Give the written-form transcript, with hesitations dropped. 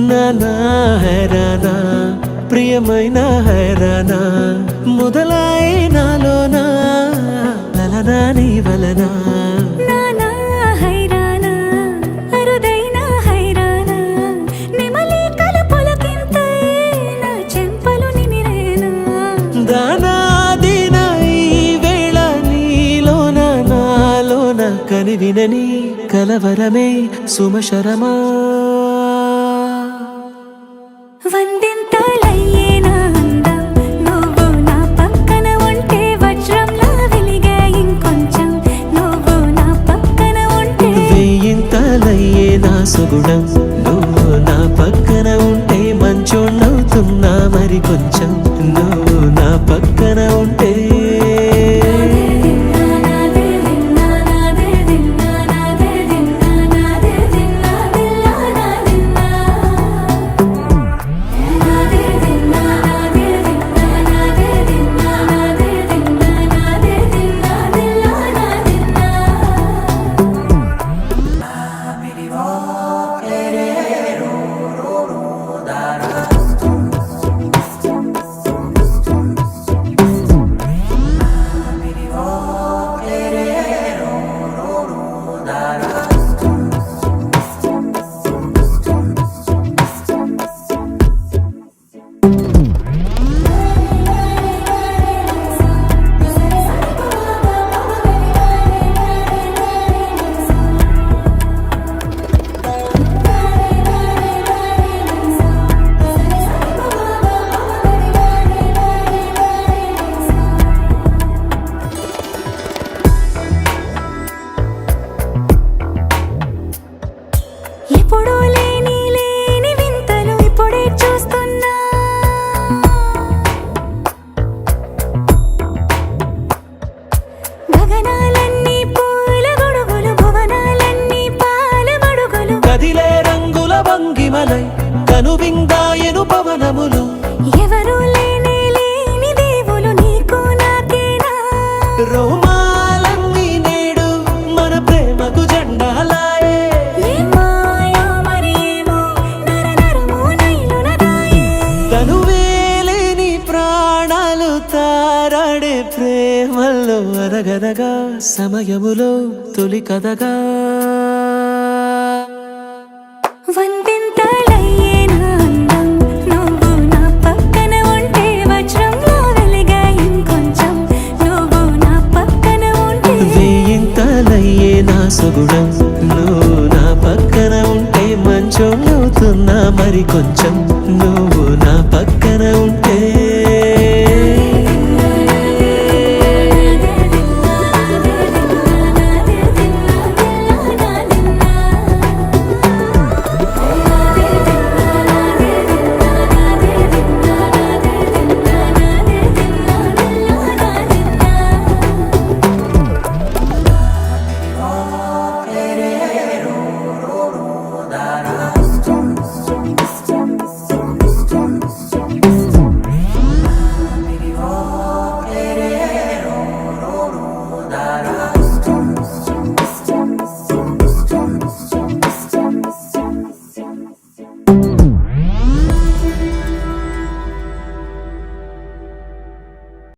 నానా హైరానా ప్రియమైన హైరానా మొదలాయి నాలోనా లలనా నీ వలనా నానా హైరానా అరుదైన హైరానా నెమలి కలుపులకింతై నా చెంపలు నిమిరేనా దానా దీనా ఈ వేళ నీలోన నాలోన కనివినని కలవరమే సుమశరమా వందింతలయ్యేనా అందం నువ్వు నా పక్కన ఉంటే వజ్రంలా వెలిగే ఇంకొంచెం నువ్వు నా పక్కన ఉంటే వేయింతలయ్యే నా సుగుణం నువ్వు నా పక్కన ఉంటే మంచోణ్ణవుతున్నా మరి కొంచెం నువ్వు నా పక్కన ఉంటే ఎప్పుడూ లేని వింతలు ఇప్పుడే చూస్తున్నా గగనాలన్నీ పూల గొడుగులు భువనాలన్నీ పాల మడుగులు కదిలే రంగుల భంగిమలై కనువిందాయను పవనములు ఎవరూ లేని దేవులు నీకు నాకేనా రోమాలన్నీ నేడు మన ప్రేమకు జెండాలాయే తనువేలేని ప్రాణాలు తారాడే ప్రేమల్లో అరగదగా సమయములో తొలి కథగా వందింతలయ్యేనా అందం నువ్వు నా పక్కన ఉంటే వజ్రంలా వెలిగే ఇంకొంచెం నువ్వు నా పక్కన ఉంటే వేయింతలయ్యే నా సుగుణం నువ్వు నా పక్కన ఉంటే మంచోణ్ణవుతున్నా మరి కొంచెం నువ్వు